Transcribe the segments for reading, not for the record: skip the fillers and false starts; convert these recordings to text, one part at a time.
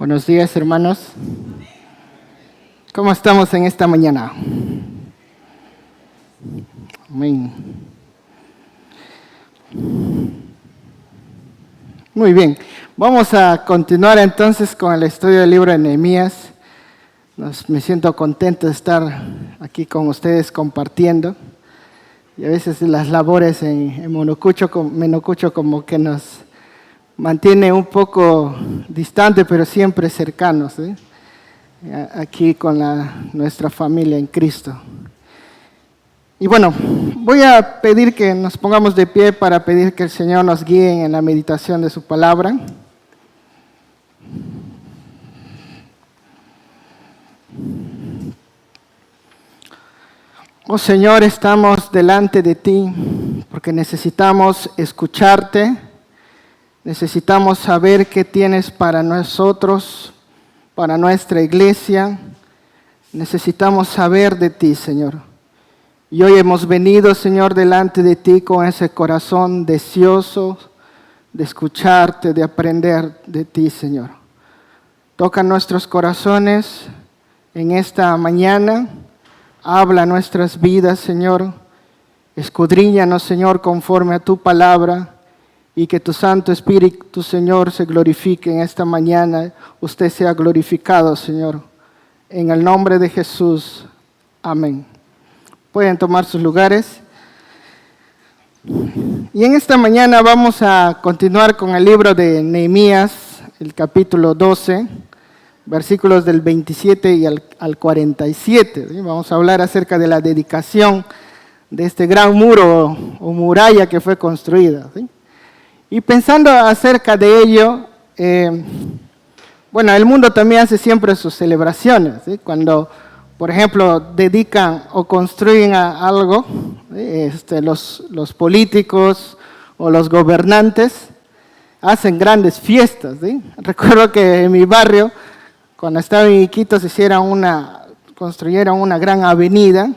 Buenos días, hermanos. ¿Cómo estamos en esta mañana? Amén. Muy bien. Vamos a continuar entonces con el estudio del libro de Nehemías. Me siento contento de estar aquí con ustedes compartiendo. Y a veces las labores en Menocucho como que nos mantiene un poco distante, pero siempre cercanos, aquí con nuestra familia en Cristo. Y bueno, voy a pedir que nos pongamos de pie para pedir que el Señor nos guíe en la meditación de su palabra. Oh Señor, estamos delante de ti porque necesitamos escucharte. Necesitamos saber qué tienes para nosotros, para nuestra iglesia. Necesitamos saber de ti, Señor. Y hoy hemos venido, Señor, delante de ti con ese corazón deseoso de escucharte, de aprender de ti, Señor. Toca nuestros corazones en esta mañana. Habla nuestras vidas, Señor. Escudriñanos, Señor, conforme a tu palabra. Y que tu Santo Espíritu, Señor, se glorifique en esta mañana. Usted sea glorificado, Señor. En el nombre de Jesús. Amén. Pueden tomar sus lugares. Y en esta mañana vamos a continuar con el libro de Nehemías, el capítulo 12, versículos del 27 y al 47. Vamos a hablar acerca de la dedicación de este gran muro o muralla que fue construida. Y pensando acerca de ello, el mundo también hace siempre sus celebraciones. Cuando, por ejemplo, dedican o construyen algo, los políticos o los gobernantes hacen grandes fiestas. Recuerdo que en mi barrio, cuando estaba en Iquitos, construyeron una gran avenida,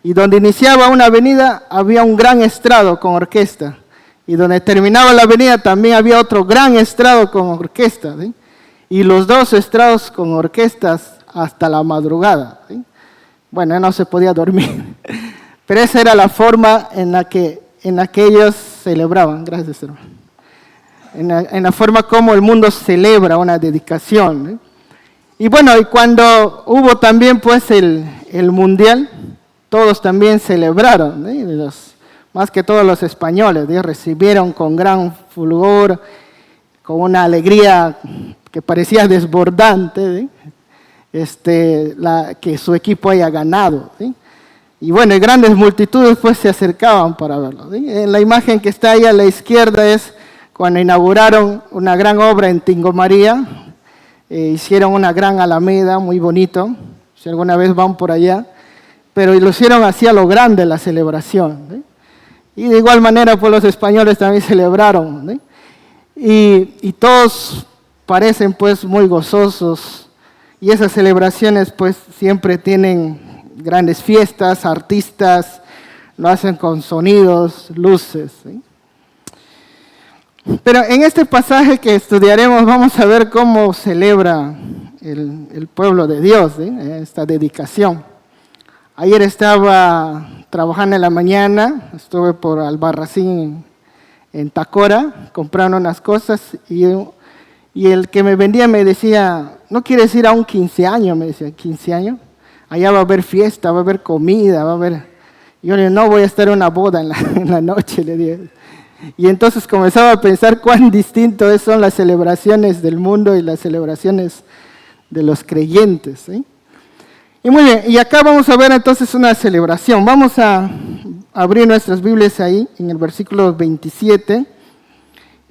y donde iniciaba una avenida había un gran estrado con orquesta. Y donde terminaba la avenida también había otro gran estrado con orquesta. Y los dos estrados con orquestas hasta la madrugada. Bueno, no se podía dormir. Pero esa era la forma en la que ellos celebraban. Gracias, hermano. En la forma como el mundo celebra una dedicación. Y bueno, y cuando hubo también pues el mundial, todos también celebraron. Más que todos los españoles, recibieron con gran fulgor, con una alegría que parecía desbordante, que su equipo haya ganado. Y bueno, y grandes multitudes pues se acercaban para verlo. En la imagen que está ahí a la izquierda es cuando inauguraron una gran obra en Tingo María. Hicieron una gran alameda, muy bonito, si alguna vez van por allá, pero lo hicieron así a lo grande la celebración. Y de igual manera, pues los españoles también celebraron. Y todos parecen pues muy gozosos. Y esas celebraciones pues siempre tienen grandes fiestas, artistas, lo hacen con sonidos, luces. Pero en este pasaje que estudiaremos vamos a ver cómo celebra el pueblo de Dios, esta dedicación. Ayer estaba trabajando en la mañana, estuve por Albarracín en Tacora, comprando unas cosas y el que me vendía me decía, ¿no quieres ir a un 15 años? Me decía, ¿15 años? Allá va a haber fiesta, va a haber comida, va a haber... Yo le dije, no voy a estar en una boda en la noche, le dije. Y entonces comenzaba a pensar cuán distintas son las celebraciones del mundo y las celebraciones de los creyentes. Y muy bien, y acá vamos a ver entonces una celebración. Vamos a abrir nuestras Biblias ahí, en el versículo 27.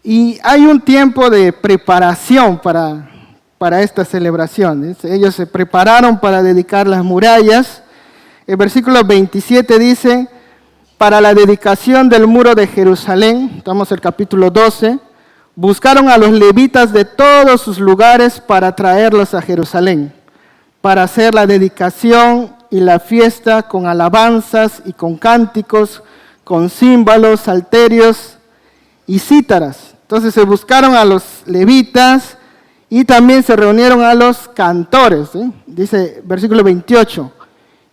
Y hay un tiempo de preparación para esta celebración. Ellos se prepararon para dedicar las murallas. El versículo 27 dice, para la dedicación del muro de Jerusalén, estamos en el capítulo 12, buscaron a los levitas de todos sus lugares para traerlos a Jerusalén, para hacer la dedicación y la fiesta con alabanzas y con cánticos, con címbalos, salterios y cítaras. Entonces se buscaron a los levitas y también se reunieron a los cantores, ¿sí? Dice versículo 28.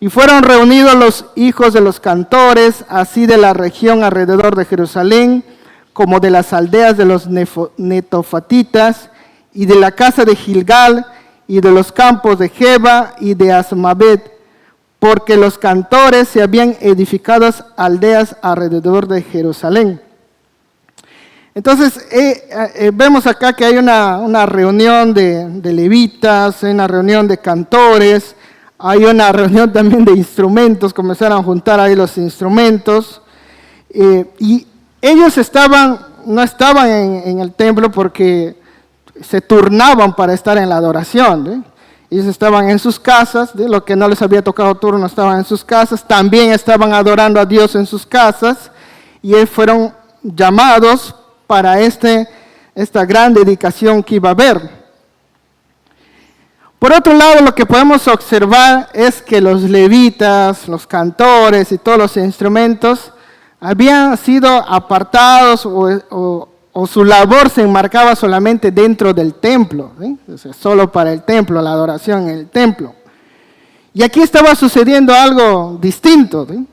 Y fueron reunidos los hijos de los cantores, así de la región alrededor de Jerusalén, como de las aldeas de los netofatitas, y de la casa de Gilgal, y de los campos de Geba y de Asmavet, porque los cantores se habían edificado aldeas alrededor de Jerusalén. Entonces, vemos acá que hay una reunión de levitas, una reunión de cantores, hay una reunión también de instrumentos, comenzaron a juntar ahí los instrumentos, y ellos no estaban en el templo porque se turnaban para estar en la adoración, ¿eh? Ellos estaban en sus casas, ¿sí? Los que no les había tocado turno estaban en sus casas, también estaban adorando a Dios en sus casas, y fueron llamados para esta gran dedicación que iba a haber. Por otro lado, lo que podemos observar es que los levitas, los cantores y todos los instrumentos habían sido apartados o su labor se enmarcaba solamente dentro del templo, ¿sí? O sea, solo para el templo, la adoración en el templo. Y aquí estaba sucediendo algo distinto, ¿sí?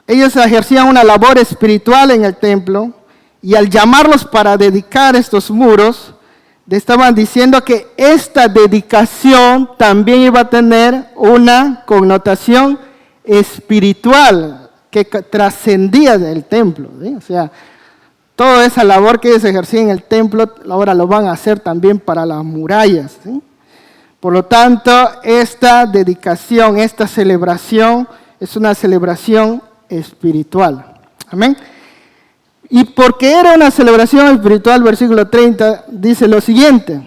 Ellos ejercían una labor espiritual en el templo, y al llamarlos para dedicar estos muros, le estaban diciendo que esta dedicación también iba a tener una connotación espiritual que trascendía del templo, ¿sí? O sea, toda esa labor que ellos ejercían en el templo, ahora lo van a hacer también para las murallas, ¿sí? Por lo tanto, esta dedicación, esta celebración, es una celebración espiritual. Amén. Y porque era una celebración espiritual, versículo 30, dice lo siguiente.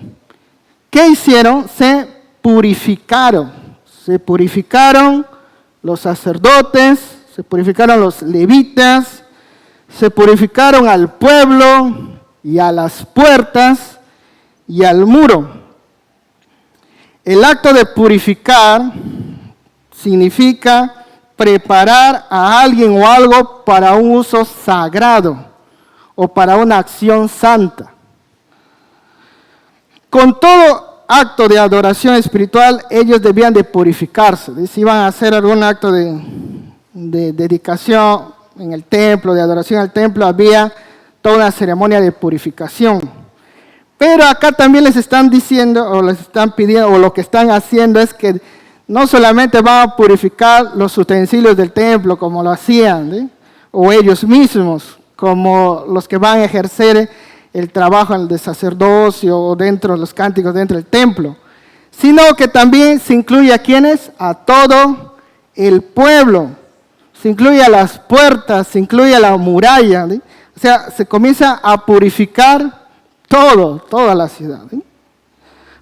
¿Qué hicieron? Se purificaron. Se purificaron los sacerdotes, se purificaron los levitas, se purificaron al pueblo y a las puertas y al muro. El acto de purificar significa preparar a alguien o algo para un uso sagrado o para una acción santa. Con todo acto de adoración espiritual, ellos debían de purificarse. Si iban a hacer algún acto de dedicación en el templo, de adoración al templo, había toda una ceremonia de purificación. Pero acá también les están diciendo, o les están pidiendo, o lo que están haciendo es que no solamente van a purificar los utensilios del templo como lo hacían, ¿sí? O ellos mismos, como los que van a ejercer el trabajo de sacerdocio o dentro de los cánticos dentro del templo, sino que también se incluye a quienes, a todo el pueblo, se incluye a las puertas, se incluye a la muralla, ¿sí? O sea, se comienza a purificar toda la ciudad, ¿sí?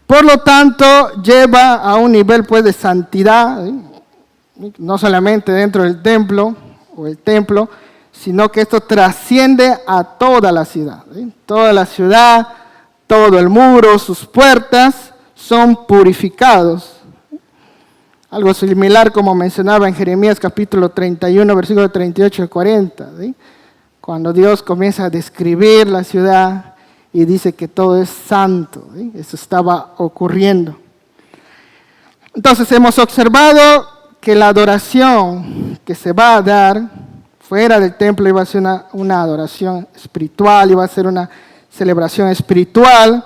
Por lo tanto, lleva a un nivel pues de santidad, ¿sí? No solamente dentro del templo o el templo, sino que esto trasciende a toda la ciudad, ¿sí? Toda la ciudad, todo el muro, sus puertas son purificados. Algo similar como mencionaba en Jeremías capítulo 31, versículo 38 y 40, ¿sí? Cuando Dios comienza a describir la ciudad y dice que todo es santo, ¿sí? Eso estaba ocurriendo. Entonces hemos observado que la adoración que se va a dar fuera del templo iba a ser una adoración espiritual, iba a ser una celebración espiritual,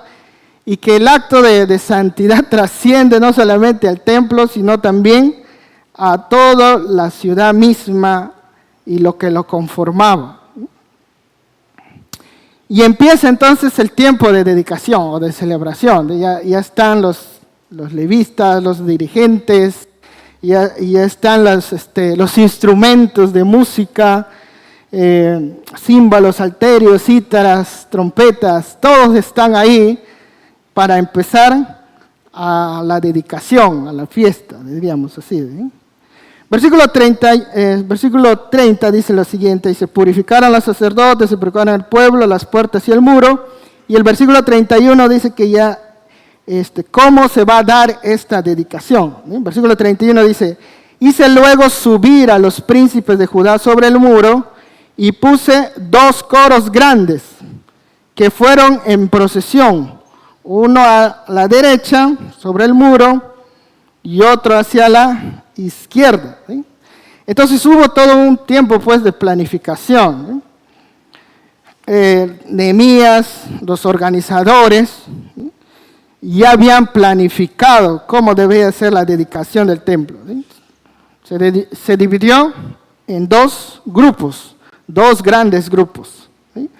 y que el acto de santidad trasciende no solamente al templo, sino también a toda la ciudad misma y lo que lo conformaba. Y empieza entonces el tiempo de dedicación o de celebración. Ya están los levitas, los dirigentes, ya están los instrumentos de música, címbalos, salterios, cítaras, trompetas, todos están ahí para empezar a la dedicación, a la fiesta, diríamos así, ¿sí? Versículo 30 dice lo siguiente, dice, purificaron los sacerdotes, se purificaron el pueblo, las puertas y el muro. Y el versículo 31 dice que ya, ¿cómo se va a dar esta dedicación? ¿Sí? Versículo 31 dice, hice luego subir a los príncipes de Judá sobre el muro y puse 2 coros grandes que fueron en procesión, uno a la derecha sobre el muro y otro hacia la izquierda, ¿sí? Entonces hubo todo un tiempo pues de planificación, ¿sí? Nehemías, los organizadores, ¿sí?, ya habían planificado cómo debía ser la dedicación del templo, ¿sí? Se dividió en dos grupos, dos grandes grupos, ¿sí?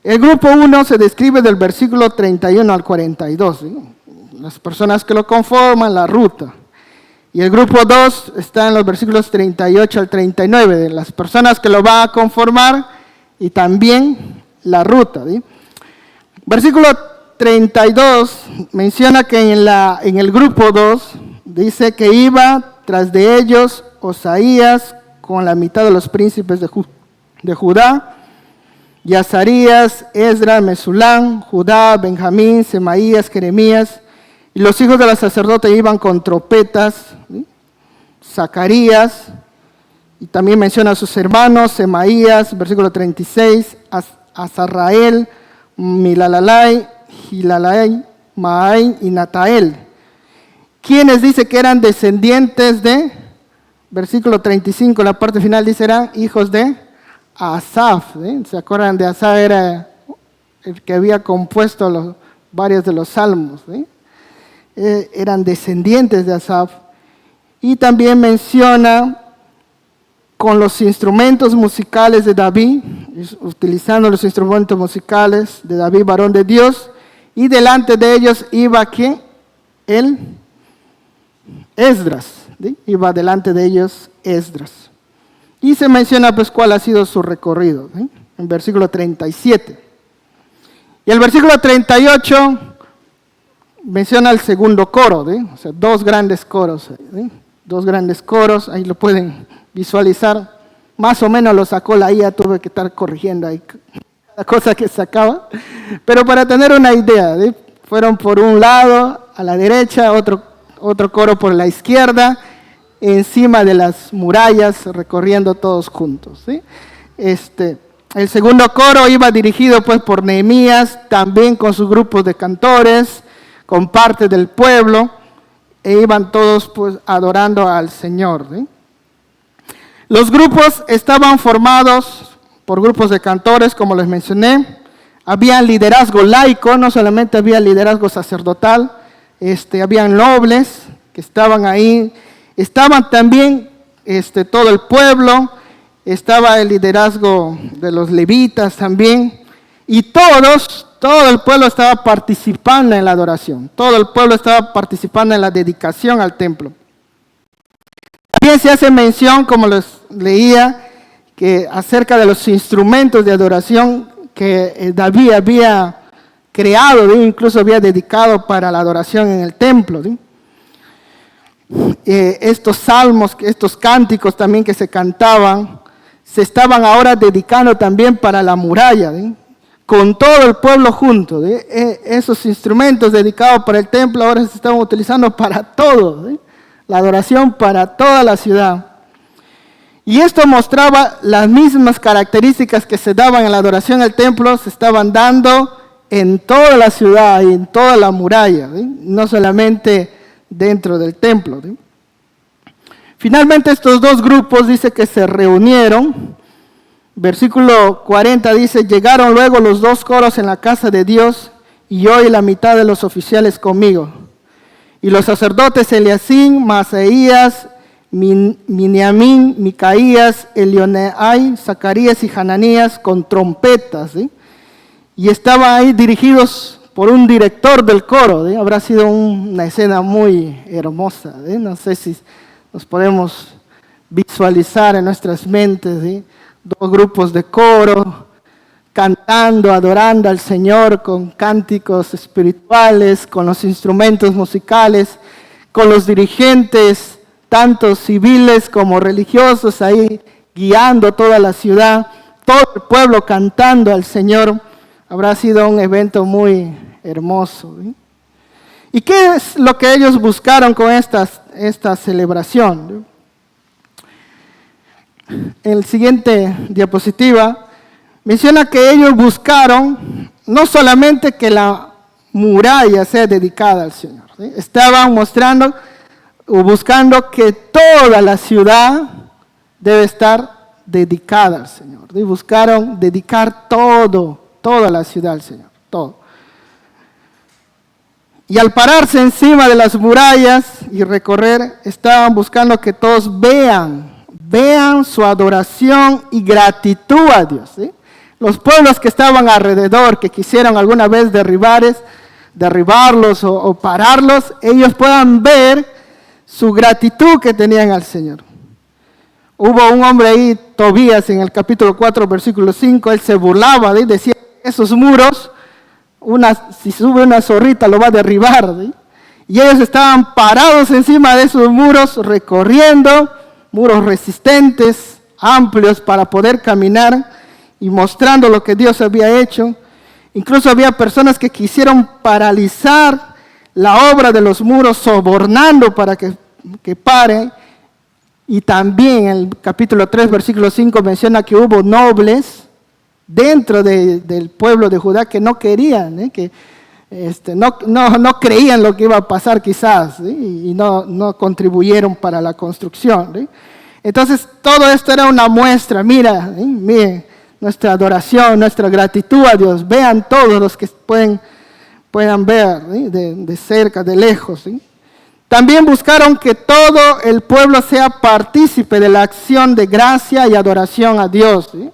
El grupo 1 se describe del versículo 31 al 42, ¿sí?, las personas que lo conforman, la ruta. Y el grupo 2 está en los versículos 38 al 39, de las personas que lo van a conformar y también la ruta, ¿sí? Versículo 32 menciona que en el grupo 2 dice que iba tras de ellos Osaías con la mitad de los príncipes de Judá, y Azarías, Esdras, Mesulán, Judá, Benjamín, Semaías, Jeremías, y los hijos de los sacerdotes iban con trompetas, ¿sí?, Zacarías, y también menciona a sus hermanos, Semaías, versículo 36, Azarrael, Milalai, Gilalai, Maai y Natael, quienes dice que eran descendientes de, versículo 35, la parte final dice eran hijos de Asaf, ¿sí? ¿Se acuerdan de Asaf? Era el que había compuesto varios de los salmos, ¿sí? Eran descendientes de Asaf. Y también menciona con los instrumentos musicales de David, utilizando los instrumentos musicales de David, varón de Dios, y delante de ellos iba ¿quién? El Esdras, ¿sí? Iba delante de ellos Esdras. Y se menciona pues cuál ha sido su recorrido, ¿sí?, en versículo 37. Y el versículo 38 menciona el segundo coro, ¿sí?, o sea, dos grandes coros, ¿sí?, dos grandes coros, ahí lo pueden visualizar. Más o menos lo sacó la IA, tuve que estar corrigiendo ahí la cosa que sacaba. Pero para tener una idea, ¿sí?, fueron por un lado, a la derecha, otro coro por la izquierda, encima de las murallas, recorriendo todos juntos, ¿sí? El segundo coro iba dirigido pues por Nehemías, también con sus grupos de cantores, con parte del pueblo, e iban todos pues adorando al Señor, ¿sí? Los grupos estaban formados por grupos de cantores, como les mencioné. Había liderazgo laico, no solamente había liderazgo sacerdotal, habían nobles que estaban ahí. Estaban también todo el pueblo, estaba el liderazgo de los levitas también, y todo el pueblo estaba participando en la adoración, todo el pueblo estaba participando en la dedicación al templo. También se hace mención, como les leía, que acerca de los instrumentos de adoración que David había creado, incluso había dedicado para la adoración en el templo, ¿sí? Estos salmos, estos cánticos también que se cantaban, se estaban ahora dedicando también para la muralla, ¿sí?, con todo el pueblo junto, ¿sí? Esos instrumentos dedicados para el templo ahora se estaban utilizando para todo, ¿sí?, la adoración para toda la ciudad. Y esto mostraba las mismas características que se daban en la adoración al templo, se estaban dando en toda la ciudad y en toda la muralla, ¿sí?, no solamente dentro del templo, ¿sí? Finalmente estos dos grupos dice que se reunieron. Versículo 40 dice, llegaron luego los dos coros en la casa de Dios y yo y la mitad de los oficiales conmigo. Y los sacerdotes Eliasín, Masaías, Miniamín, Micaías, Elioenai, Zacarías y Hananías con trompetas, ¿sí? Y estaban ahí dirigidos por un director del coro, ¿sí? Habrá sido una escena muy hermosa, ¿sí? No sé si nos podemos visualizar en nuestras mentes, ¿sí?, dos grupos de coro cantando, adorando al Señor con cánticos espirituales, con los instrumentos musicales, con los dirigentes, tanto civiles como religiosos, ahí guiando toda la ciudad, todo el pueblo cantando al Señor. Habrá sido un evento muy hermoso, ¿sí? ¿Y qué es lo que ellos buscaron con esta celebración? En la siguiente diapositiva menciona que ellos buscaron no solamente que la muralla sea dedicada al Señor. ¿Sí? Estaban mostrando o buscando que toda la ciudad debe estar dedicada al Señor. ¿Sí? Buscaron dedicar toda la ciudad al Señor, todo. Y al pararse encima de las murallas y recorrer, estaban buscando que todos vean su adoración y gratitud a Dios. ¿Sí? Los pueblos que estaban alrededor, que quisieron alguna vez derribarlos o pararlos, ellos puedan ver su gratitud que tenían al Señor. Hubo un hombre ahí, Tobías, en el capítulo 4, versículo 5, él se burlaba, ¿sí? Decía, esos muros, si sube una zorrita lo va a derribar. ¿Sí? Y ellos estaban parados encima de esos muros, recorriendo, muros resistentes, amplios para poder caminar y mostrando lo que Dios había hecho. Incluso había personas que quisieron paralizar la obra de los muros, sobornando para que pare. Y también el capítulo 3, versículo 5 menciona que hubo nobles dentro del pueblo de Judá que no querían, que no creían lo que iba a pasar quizás, ¿sí? Y no contribuyeron para la construcción. ¿Sí? Entonces todo esto era una muestra, miren nuestra adoración, nuestra gratitud a Dios, vean todos los que puedan ver, ¿sí? de cerca, de lejos. ¿Sí? También buscaron que todo el pueblo sea partícipe de la acción de gracia y adoración a Dios. ¿Sí?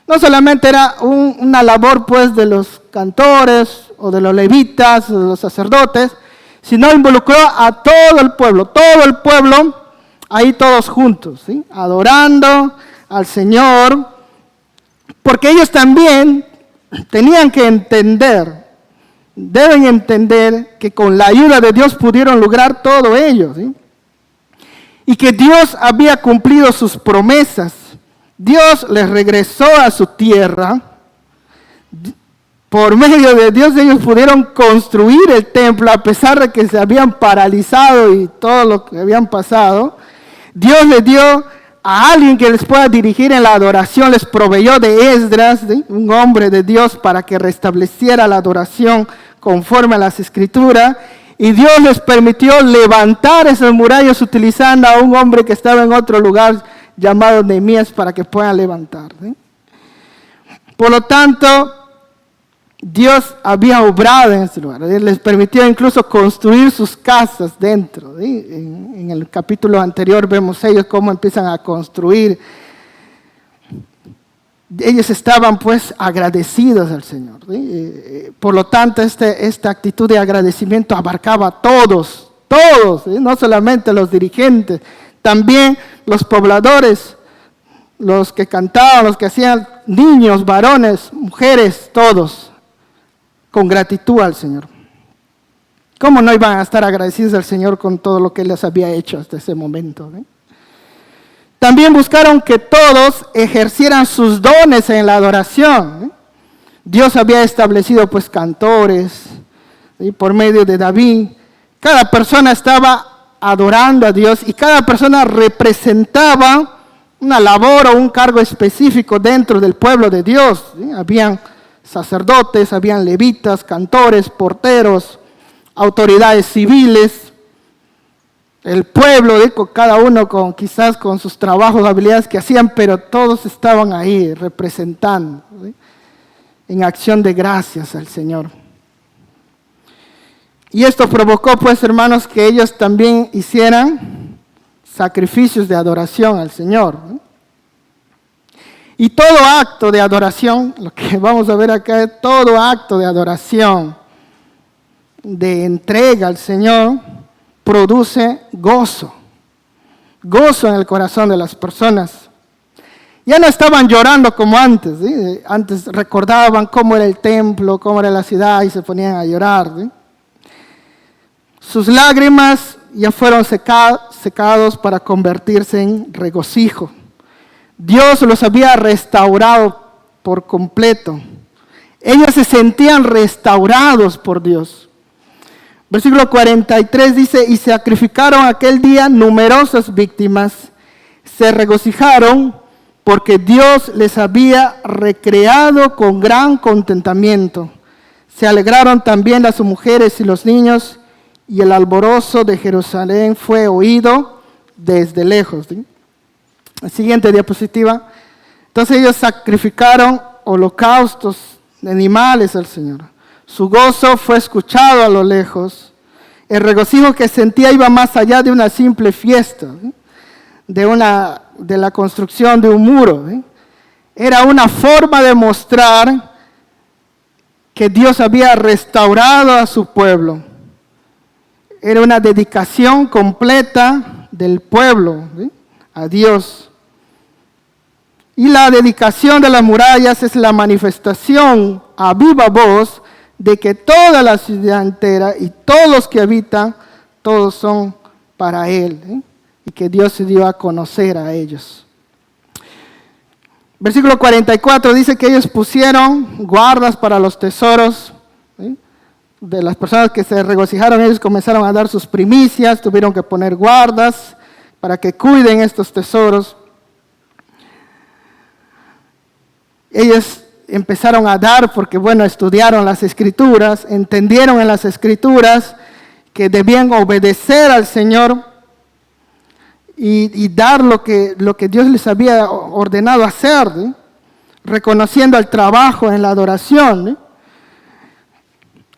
No solamente era una labor pues de los cantores o de los levitas o de los sacerdotes, sino involucró a todo el pueblo ahí todos juntos, ¿sí? Adorando al Señor, porque ellos también tenían que deben entender que con la ayuda de Dios pudieron lograr todo ello, ¿sí? Y que Dios había cumplido sus promesas. Dios les regresó a su tierra. Por medio de Dios ellos pudieron construir el templo a pesar de que se habían paralizado y todo lo que habían pasado. Dios les dio a alguien que les pueda dirigir en la adoración, les proveyó de Esdras, ¿sí? Un hombre de Dios para que restableciera la adoración conforme a las Escrituras. Y Dios les permitió levantar esas murallas utilizando a un hombre que estaba en otro lugar llamado Nehemías para que puedan levantar. ¿Sí? Por lo tanto, Dios había obrado en ese lugar. Les permitió incluso construir sus casas dentro. ¿Sí? En el capítulo anterior vemos ellos cómo empiezan a construir. Ellos estaban pues agradecidos al Señor. ¿Sí? Por lo tanto, esta actitud de agradecimiento abarcaba a todos, ¿sí? No solamente los dirigentes, también los pobladores, los que cantaban, los que hacían niños, varones, mujeres, todos, con gratitud al Señor. ¿Cómo no iban a estar agradecidos al Señor con todo lo que Él les había hecho hasta ese momento? ¿Sí? También buscaron que todos ejercieran sus dones en la adoración. ¿Sí? Dios había establecido pues cantores, ¿sí? Por medio de David. Cada persona estaba adorando a Dios y cada persona representaba una labor o un cargo específico dentro del pueblo de Dios. ¿Sí? Habían sacerdotes, habían levitas, cantores, porteros, autoridades civiles, el pueblo, cada uno quizás con sus trabajos, habilidades que hacían, pero todos estaban ahí representando, ¿sí? En acción de gracias al Señor. Y esto provocó, pues, hermanos, que ellos también hicieran sacrificios de adoración al Señor, ¿no? Y todo acto de adoración, lo que vamos a ver acá es todo acto de adoración, de entrega al Señor, produce gozo en el corazón de las personas. Ya no estaban llorando como antes, ¿sí? Antes recordaban cómo era el templo, cómo era la ciudad y se ponían a llorar, ¿sí? Sus lágrimas ya fueron secados para convertirse en regocijo. Dios los había restaurado por completo. Ellos se sentían restaurados por Dios. Versículo 43 dice, y sacrificaron aquel día numerosas víctimas, se regocijaron porque Dios les había recreado con gran contentamiento. Se alegraron también las mujeres y los niños, y el alborozo de Jerusalén fue oído desde lejos. ¿Sí? La siguiente diapositiva. Entonces ellos sacrificaron holocaustos de animales al Señor. Su gozo fue escuchado a lo lejos. El regocijo que sentía iba más allá de una simple fiesta, ¿sí? de la construcción de un muro. ¿Sí? Era una forma de mostrar que Dios había restaurado a su pueblo. Era una dedicación completa del pueblo, ¿sí? a Dios. Y la dedicación de las murallas es la manifestación a viva voz de que toda la ciudad entera y todos los que habitan, todos son para Él, ¿sí? y que Dios se dio a conocer a ellos. Versículo 44 dice que ellos pusieron guardas para los tesoros, ¿sí? de las personas que se regocijaron. Ellos comenzaron a dar sus primicias, tuvieron que poner guardas para que cuiden estos tesoros. Ellos empezaron a dar porque, estudiaron las Escrituras, entendieron en las Escrituras que debían obedecer al Señor y dar lo que Dios les había ordenado hacer, ¿sí? reconociendo el trabajo en la adoración. ¿Sí?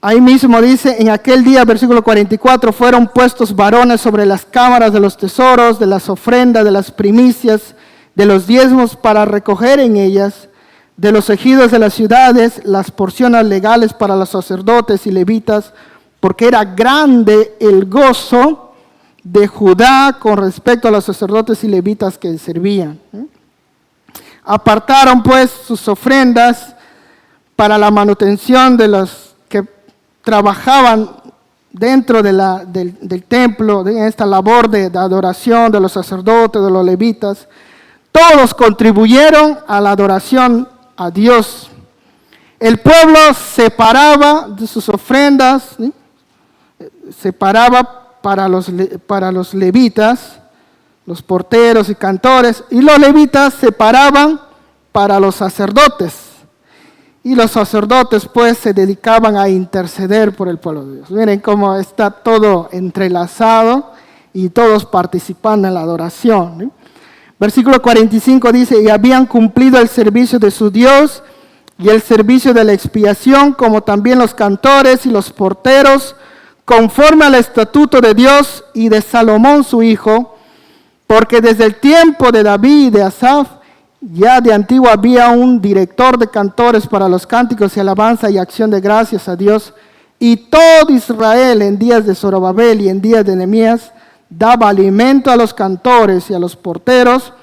Ahí mismo dice, en aquel día, versículo 44, fueron puestos varones sobre las cámaras de los tesoros, de las ofrendas, de las primicias, de los diezmos, para recoger en ellas, de los ejidos de las ciudades, las porciones legales para los sacerdotes y levitas, porque era grande el gozo de Judá con respecto a los sacerdotes y levitas que servían. Apartaron pues sus ofrendas para la manutención de los que trabajaban dentro del templo, en esta labor de adoración de los sacerdotes, de los levitas. Todos contribuyeron a la adoración a Dios. El pueblo separaba de sus ofrendas, ¿sí? separaba para los levitas, los porteros y cantores, y los levitas separaban para los sacerdotes. Y los sacerdotes pues se dedicaban a interceder por el pueblo de Dios. Miren cómo está todo entrelazado y todos participando en la adoración, ¿sí? Versículo 45 dice, y habían cumplido el servicio de su Dios y el servicio de la expiación, como también los cantores y los porteros, conforme al estatuto de Dios y de Salomón su hijo, porque desde el tiempo de David y de Asaf, ya de antiguo había un director de cantores para los cánticos y alabanza y acción de gracias a Dios, y todo Israel en días de Zorobabel y en días de Nehemías daba alimento a los cantores y a los porteros,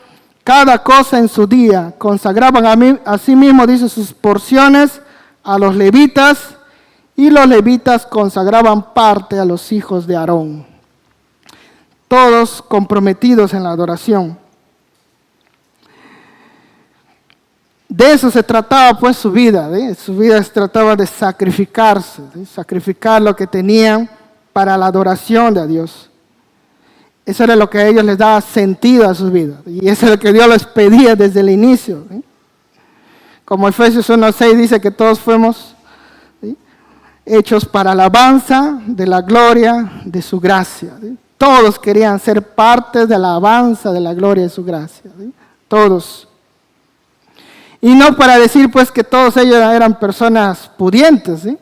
cada cosa en su día. Consagraban a sí mismo, dice, sus porciones a los levitas, y los levitas consagraban parte a los hijos de Aarón. Todos comprometidos en la adoración. De eso se trataba pues su vida, ¿sí? Su vida se trataba de sacrificarse, ¿sí? Sacrificar lo que tenían para la adoración de Dios. Eso era lo que a ellos les daba sentido a sus vidas. Y eso es lo que Dios les pedía desde el inicio, ¿sí? Como Efesios 1:6 dice que todos fuimos, ¿sí?, hechos para alabanza de la gloria de su gracia, ¿sí? Todos querían ser parte de la alabanza de la gloria de su gracia, ¿sí? Todos. Y no para decir pues que todos ellos eran personas pudientes, ¿sí?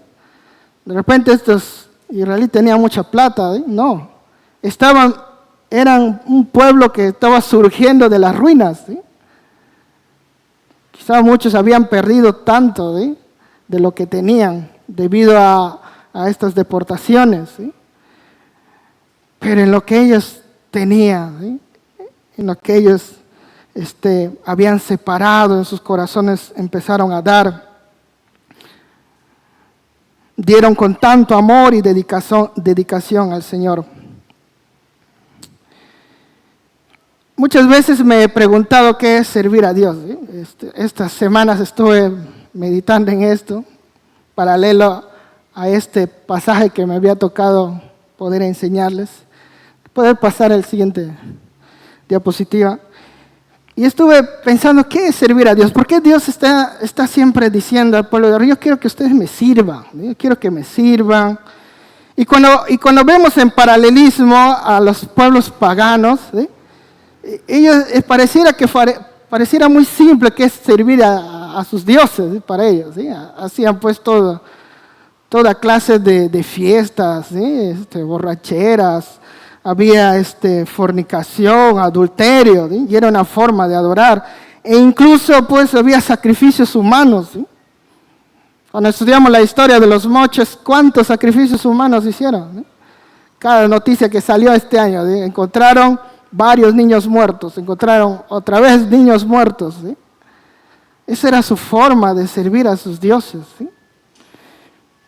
De repente estos israelíes tenían mucha plata, ¿sí? No. Eran un pueblo que estaba surgiendo de las ruinas, ¿sí? Quizás muchos habían perdido tanto, ¿sí?, de lo que tenían debido a estas deportaciones, ¿sí? Pero en lo que ellos tenían, ¿sí?, en lo que ellos habían separado en sus corazones, empezaron a dar. Dieron con tanto amor y dedicación al Señor. Muchas veces me he preguntado qué es servir a Dios, ¿sí? Estas semanas estuve meditando en esto, paralelo a este pasaje que me había tocado poder enseñarles. Puede pasar el siguiente diapositiva. Y estuve pensando, ¿qué es servir a Dios? ¿Por qué Dios está siempre diciendo al pueblo de Israel, yo quiero que ustedes me sirvan, yo quiero que me sirvan? Y cuando vemos en paralelismo a los pueblos paganos, ¿sí? Ellos pareciera muy simple que es servir a sus dioses, ¿sí? Para ellos, ¿sí? Hacían pues toda clase de fiestas, ¿sí? Borracheras, había fornicación, adulterio, ¿sí? Y era una forma de adorar. E incluso pues había sacrificios humanos, ¿sí? Cuando estudiamos la historia de los moches, ¿cuántos sacrificios humanos hicieron? ¿Sí? Cada noticia que salió este año, ¿sí? Encontraron varios niños muertos, encontraron otra vez niños muertos, ¿sí? Esa era su forma de servir a sus dioses, ¿sí?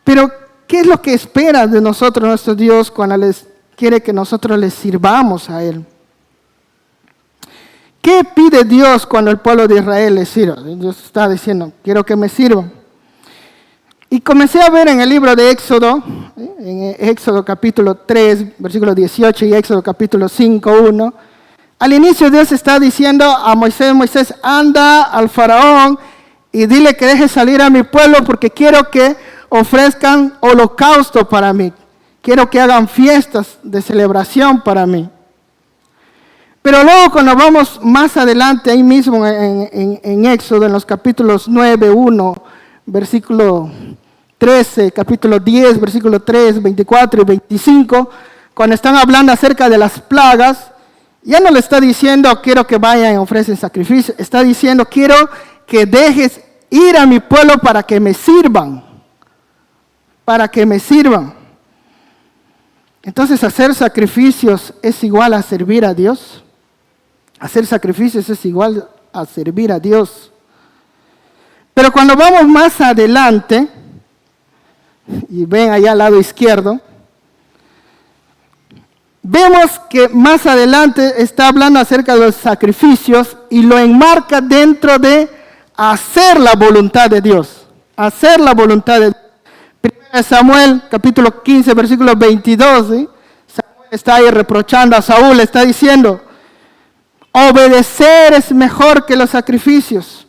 Pero, ¿qué es lo que espera de nosotros nuestro Dios cuando quiere que nosotros les sirvamos a Él? ¿Qué pide Dios cuando el pueblo de Israel le sirva? Dios está diciendo, quiero que me sirvan. Y comencé a ver en el libro de Éxodo, en Éxodo capítulo 3, versículo 18 y Éxodo capítulo 5, 1. Al inicio Dios está diciendo a Moisés, anda al faraón y dile que deje salir a mi pueblo porque quiero que ofrezcan holocausto para mí. Quiero que hagan fiestas de celebración para mí. Pero luego cuando vamos más adelante, ahí mismo en Éxodo, en los capítulos 9, 1, versículo 13, capítulo 10, versículo 3, 24 y 25, cuando están hablando acerca de las plagas, ya no le está diciendo quiero que vayan y ofrecen sacrificio, está diciendo quiero que dejes ir a mi pueblo para que me sirvan, para que me sirvan. Entonces hacer sacrificios es igual a servir a Dios. Hacer sacrificios es igual a servir a Dios. Pero cuando vamos más adelante, y ven allá al lado izquierdo, vemos que más adelante está hablando acerca de los sacrificios y lo enmarca dentro de hacer la voluntad de Dios. Hacer la voluntad de Dios. Primero Samuel, capítulo 15, versículo 22, ¿sí? Samuel está ahí reprochando a Saúl, está diciendo, obedecer es mejor que los sacrificios.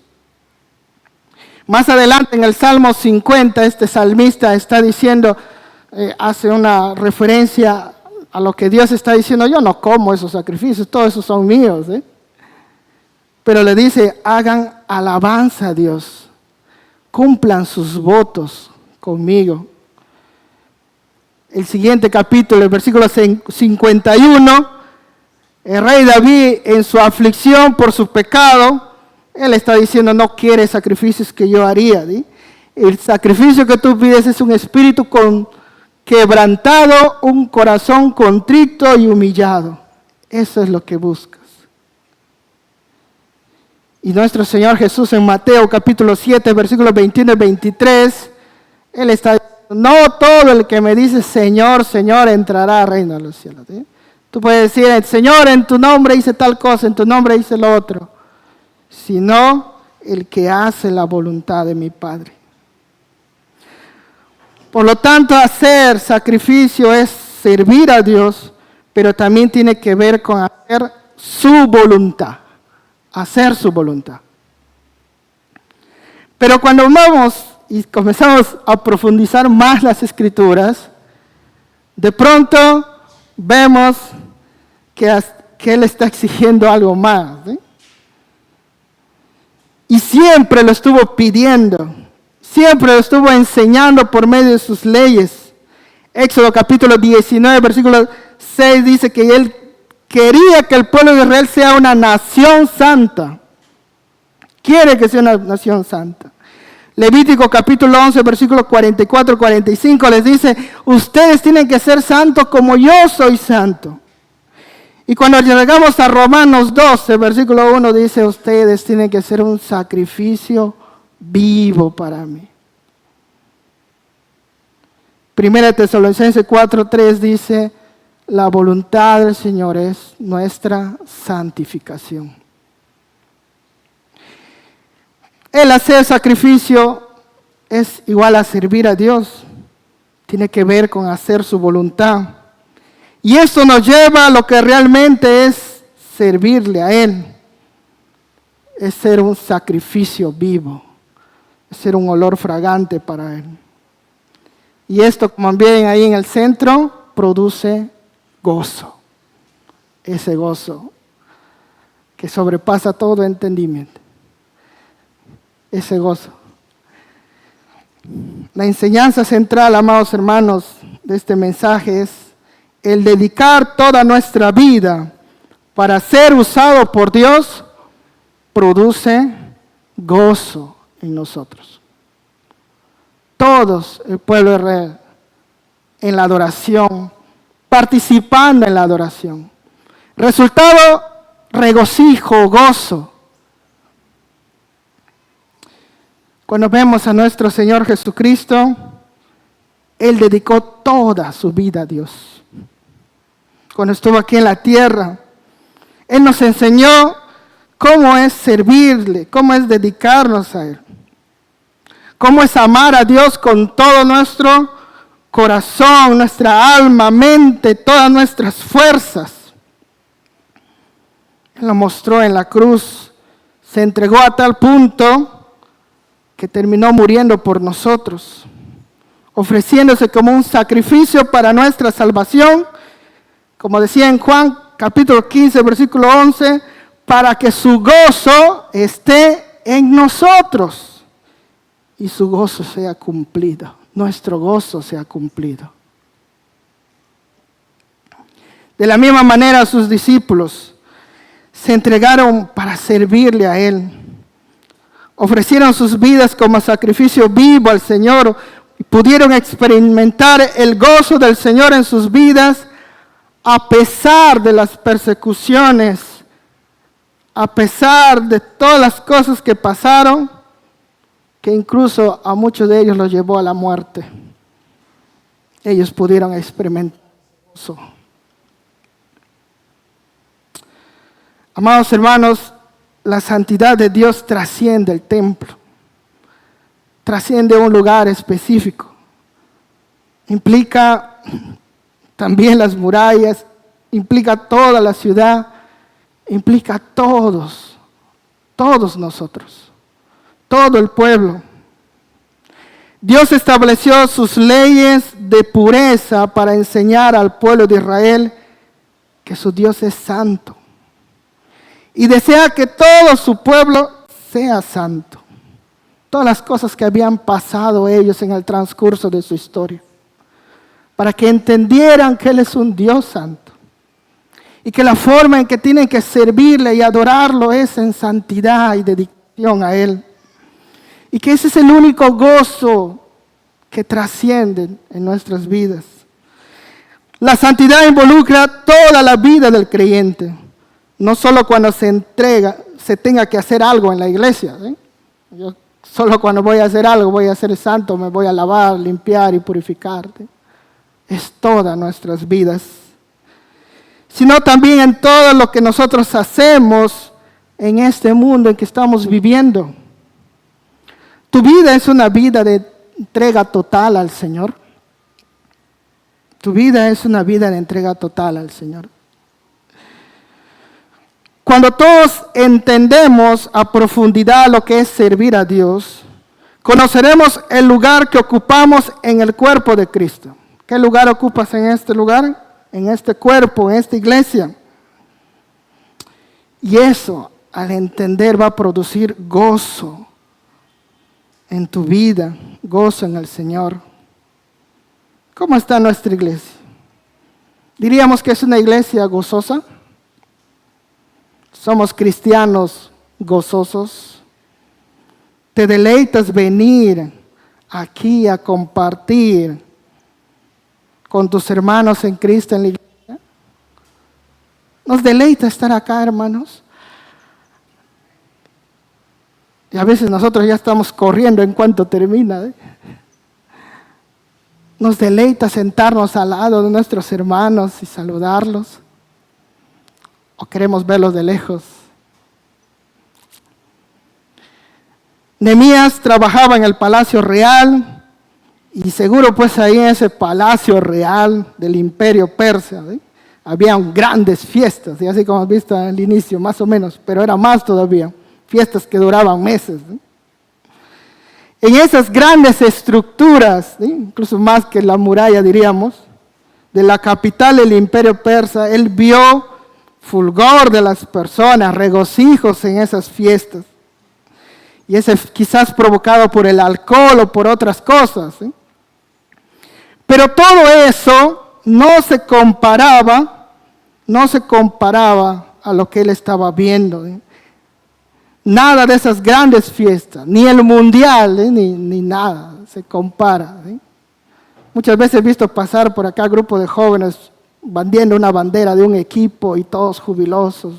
Más adelante en el Salmo 50, este salmista está diciendo, hace una referencia a lo que Dios está diciendo, yo no como esos sacrificios, todos esos son míos. Pero le dice, hagan alabanza a Dios, cumplan sus votos conmigo. El siguiente capítulo, el versículo 51, el rey David en su aflicción por su pecado, él está diciendo, no quiere sacrificios que yo haría. ¿Sí? El sacrificio que tú pides es un espíritu quebrantado, un corazón contrito y humillado. Eso es lo que buscas. Y nuestro Señor Jesús en Mateo capítulo 7, versículos 21 y 23, Él está diciendo, no todo el que me dice Señor, Señor, entrará al reino de los cielos. ¿Sí? Tú puedes decir, Señor, en tu nombre hice tal cosa, en tu nombre hice lo otro. Sino el que hace la voluntad de mi Padre. Por lo tanto, hacer sacrificio es servir a Dios, pero también tiene que ver con hacer su voluntad. Hacer su voluntad. Pero cuando vamos y comenzamos a profundizar más las Escrituras, de pronto vemos que Él está exigiendo algo más. ¿Sí? Y siempre lo estuvo pidiendo, siempre lo estuvo enseñando por medio de sus leyes. Éxodo capítulo 19, versículo 6 dice que Él quería que el pueblo de Israel sea una nación santa. Quiere que sea una nación santa. Levítico capítulo 11, versículo 44-45 les dice, ustedes tienen que ser santos como yo soy santo. Y cuando llegamos a Romanos 12, versículo 1 dice, ustedes tienen que ser un sacrificio vivo para mí. Primera Tesalonicenses 4:3 dice, la voluntad del Señor es nuestra santificación. El hacer sacrificio es igual a servir a Dios. Tiene que ver con hacer su voluntad. Y esto nos lleva a lo que realmente es servirle a Él. es ser un sacrificio vivo, es ser un olor fragante para Él. Y esto, como ven ahí en el centro, produce gozo. Ese gozo que sobrepasa todo entendimiento. Ese gozo. La enseñanza central, amados hermanos, de este mensaje es el dedicar toda nuestra vida para ser usado por Dios, produce gozo en nosotros. Todos, el pueblo de Israel, en la adoración, participando en la adoración. Resultado, regocijo, gozo. Cuando vemos a nuestro Señor Jesucristo, Él dedicó toda su vida a Dios. Cuando estuvo aquí en la tierra, Él nos enseñó cómo es servirle, cómo es dedicarnos a Él. Cómo es amar a Dios con todo nuestro corazón, nuestra alma, mente, todas nuestras fuerzas. Él lo mostró en la cruz, se entregó a tal punto que terminó muriendo por nosotros, ofreciéndose como un sacrificio para nuestra salvación, como decía en Juan capítulo 15, versículo 11, para que su gozo esté en nosotros y su gozo sea cumplido, nuestro gozo sea cumplido. De la misma manera sus discípulos se entregaron para servirle a Él. Ofrecieron sus vidas como sacrificio vivo al Señor y pudieron experimentar el gozo del Señor en sus vidas a pesar de las persecuciones, a pesar de todas las cosas que pasaron, que incluso a muchos de ellos los llevó a la muerte. Ellos pudieron experimentar gozo. Amados hermanos, la santidad de Dios trasciende el templo, trasciende un lugar específico. Implica también las murallas, implica toda la ciudad, implica todos nosotros, todo el pueblo. Dios estableció sus leyes de pureza para enseñar al pueblo de Israel que su Dios es santo. Y desea que todo su pueblo sea santo. Todas las cosas que habían pasado ellos en el transcurso de su historia. Para que entendieran que Él es un Dios santo. Y que la forma en que tienen que servirle y adorarlo es en santidad y dedicación a Él. Y que ese es el único gozo que trasciende en nuestras vidas. La santidad involucra toda la vida del creyente. No solo cuando se tenga que hacer algo en la iglesia. Yo solo cuando voy a hacer algo, voy a ser santo, me voy a lavar, limpiar y purificar. Es todas nuestras vidas. Sino también en todo lo que nosotros hacemos en este mundo en que estamos viviendo. Tu vida es una vida de entrega total al Señor. Tu vida es una vida de entrega total al Señor. Cuando todos entendemos a profundidad lo que es servir a Dios, conoceremos el lugar que ocupamos en el cuerpo de Cristo. ¿Qué lugar ocupas en este lugar? En este cuerpo, en esta iglesia. Y eso, al entender, va a producir gozo en tu vida, gozo en el Señor. ¿Cómo está nuestra iglesia? ¿Diríamos que es una iglesia gozosa? Somos cristianos gozosos. ¿Te deleitas venir aquí a compartir con tus hermanos en Cristo en la iglesia? ¿Nos deleita estar acá, hermanos? Y a veces nosotros ya estamos corriendo en cuanto termina. Nos deleita sentarnos al lado de nuestros hermanos y saludarlos. ¿O queremos verlos de lejos? Nehemías trabajaba en el palacio real y seguro pues ahí en ese palacio real del imperio persa, habían grandes fiestas, y así como has visto al inicio más o menos, pero era más todavía. fiestas que duraban meses. En esas grandes estructuras, incluso más que la muralla diríamos, de la capital del imperio persa, él vio fulgor de las personas, regocijos en esas fiestas. Y ese quizás provocado por el alcohol o por otras cosas. Pero todo eso no se comparaba a lo que él estaba viendo. Nada de esas grandes fiestas, ni el mundial, ni nada se compara. Muchas veces he visto pasar por acá grupos de jóvenes bandiendo una bandera de un equipo y todos jubilosos.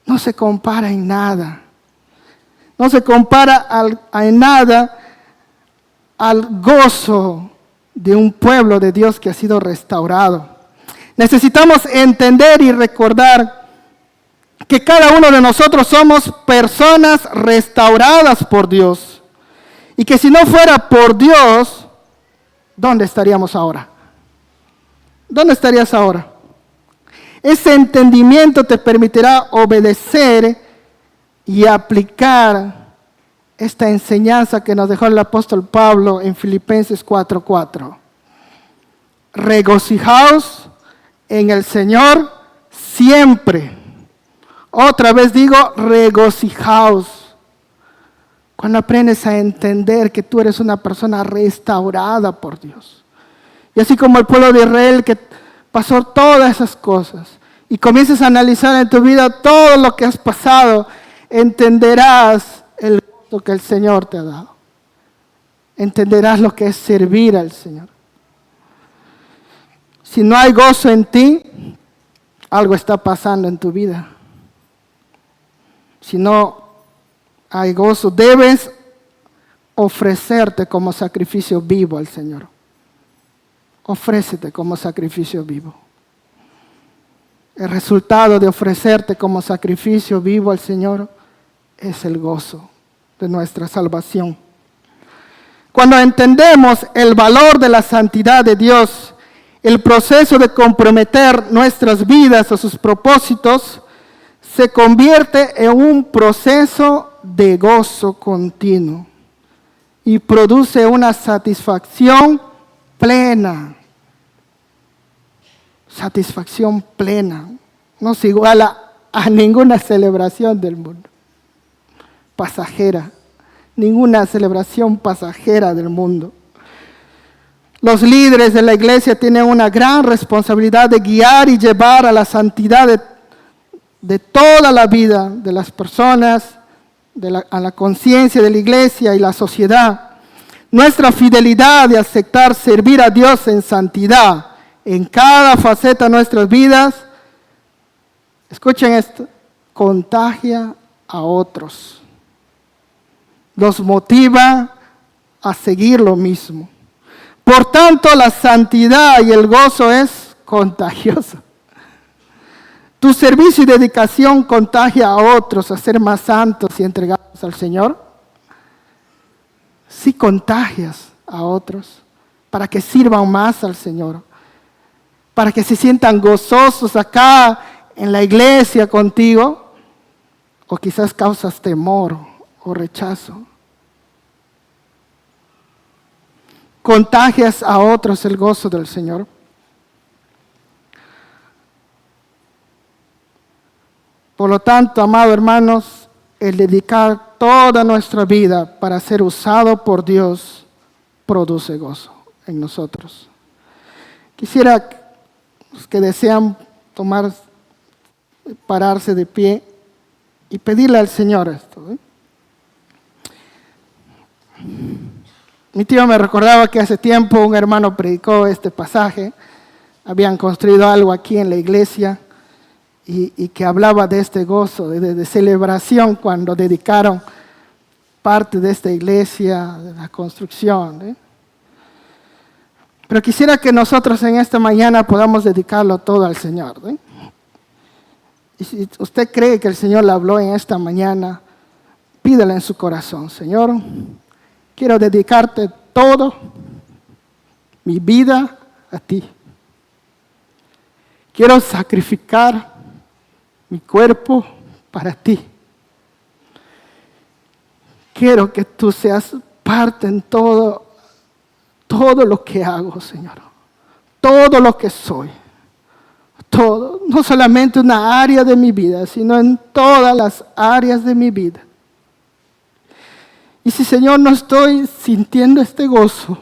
No se compara en nada. No se compara en nada al gozo de un pueblo de Dios que ha sido restaurado. Necesitamos entender y recordar que cada uno de nosotros somos personas restauradas por Dios. Y que si no fuera por Dios, ¿dónde estaríamos ahora? ¿Dónde estarías ahora? Ese entendimiento te permitirá obedecer y aplicar esta enseñanza que nos dejó el apóstol Pablo en Filipenses 4:4. Regocijaos en el Señor siempre. Otra vez digo, regocijaos. Cuando aprendes a entender que tú eres una persona restaurada por Dios. Y así como el pueblo de Israel que pasó todas esas cosas y comienzas a analizar en tu vida todo lo que has pasado, entenderás el gozo que el Señor te ha dado. Entenderás lo que es servir al Señor. Si no hay gozo en ti, algo está pasando en tu vida. Si no hay gozo, debes ofrecerte como sacrificio vivo al Señor. Ofrécete como sacrificio vivo. El resultado de ofrecerte como sacrificio vivo al Señor es el gozo de nuestra salvación. Cuando entendemos el valor de la santidad de Dios, el proceso de comprometer nuestras vidas a sus propósitos se convierte en un proceso de gozo continuo y produce una satisfacción plena. Satisfacción plena. No se iguala a ninguna celebración del mundo. Pasajera. Ninguna celebración pasajera del mundo. Los líderes de la iglesia tienen una gran responsabilidad de guiar y llevar a la santidad de toda la vida de las personas, a la conciencia de la iglesia y la sociedad. Nuestra fidelidad de aceptar servir a Dios en santidad en cada faceta de nuestras vidas, escuchen esto, contagia a otros. Los motiva a seguir lo mismo. Por tanto, la santidad y el gozo es contagioso. Tu servicio y dedicación contagia a otros a ser más santos y entregados al Señor. Sí contagias a otros para que sirvan más al Señor, para que se sientan gozosos acá en la iglesia contigo, o quizás causas temor o rechazo. Contagias a otros el gozo del Señor. Por lo tanto, amados hermanos, el dedicar toda nuestra vida para ser usado por Dios produce gozo en nosotros. Quisiera los que desean pararse de pie y pedirle al Señor esto. Mi tío me recordaba que hace tiempo un hermano predicó este pasaje. Habían construido algo aquí en la iglesia y que hablaba de este gozo, de celebración cuando dedicaron parte de esta iglesia, de la construcción. Pero quisiera que nosotros en esta mañana podamos dedicarlo todo al Señor. Y si usted cree que el Señor le habló en esta mañana, pídele en su corazón: Señor, quiero dedicarte todo mi vida a ti. Quiero sacrificar mi cuerpo para ti. quiero que tú seas parte en todo lo que hago, Señor. Todo lo que soy. Todo. No solamente una área de mi vida, sino en todas las áreas de mi vida. Y si, Señor, no estoy sintiendo este gozo,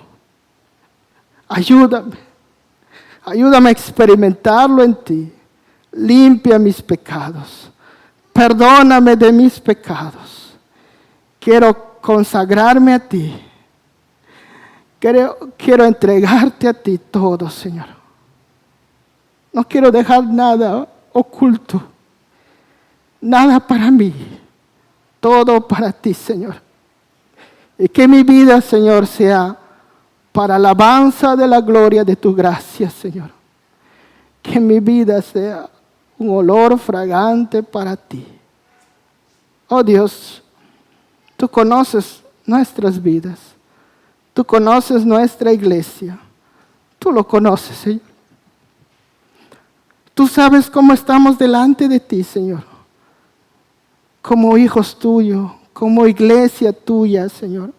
ayúdame. Ayúdame a experimentarlo en ti. Limpia mis pecados. Perdóname de mis pecados. Quiero consagrarme a ti. Quiero entregarte a ti todo, Señor. No quiero dejar nada oculto. Nada para mí. Todo para ti, Señor. Y que mi vida, Señor, sea para alabanza de la gloria de tu gracia, Señor. Que mi vida sea un olor fragante para ti. Oh Dios, tú conoces nuestras vidas. Tú conoces nuestra iglesia. Tú lo conoces, Señor. Tú sabes cómo estamos delante de ti, Señor. Como hijos tuyos, como iglesia tuya, Señor.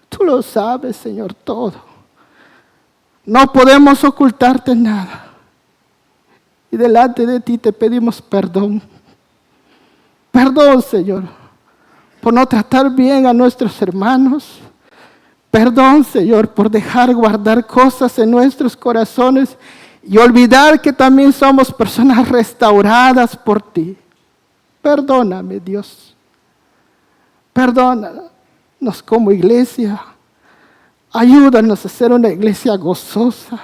Tú lo sabes, Señor, todo. No podemos ocultarte nada. Y delante de ti te pedimos perdón. Perdón, Señor, por no tratar bien a nuestros hermanos. Perdón, Señor, por dejar guardar cosas en nuestros corazones y olvidar que también somos personas restauradas por ti. Perdóname, Dios. Perdónanos como iglesia. Ayúdanos a ser una iglesia gozosa.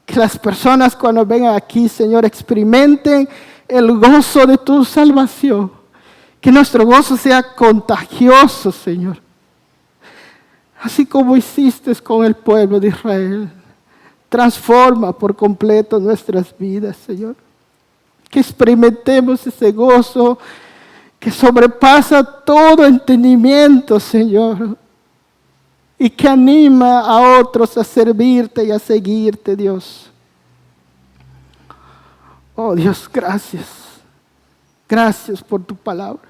Que las personas cuando vengan aquí, Señor, experimenten el gozo de tu salvación. Que nuestro gozo sea contagioso, Señor. Así como hiciste con el pueblo de Israel. Transforma por completo nuestras vidas, Señor. Que experimentemos ese gozo que sobrepasa todo entendimiento, Señor. Y que anima a otros a servirte y a seguirte, Dios. Oh Dios, gracias. Gracias por tu palabra.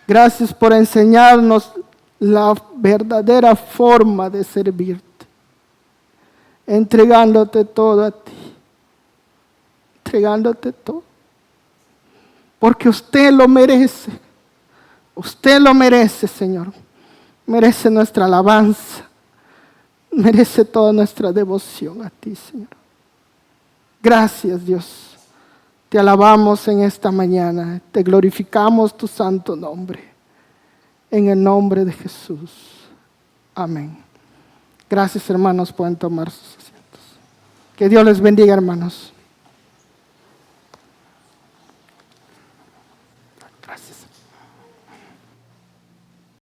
Gracias por enseñarnos la verdadera forma de servirte. Entregándote todo a ti. Entregándote todo. Porque usted lo merece. Usted lo merece, Señor. Merece nuestra alabanza. Merece toda nuestra devoción a ti, Señor. Gracias, Dios. Te alabamos en esta mañana. Te glorificamos tu santo nombre. En el nombre de Jesús. Amén. Gracias, hermanos. Pueden tomar sus asientos. Que Dios les bendiga, hermanos. Gracias.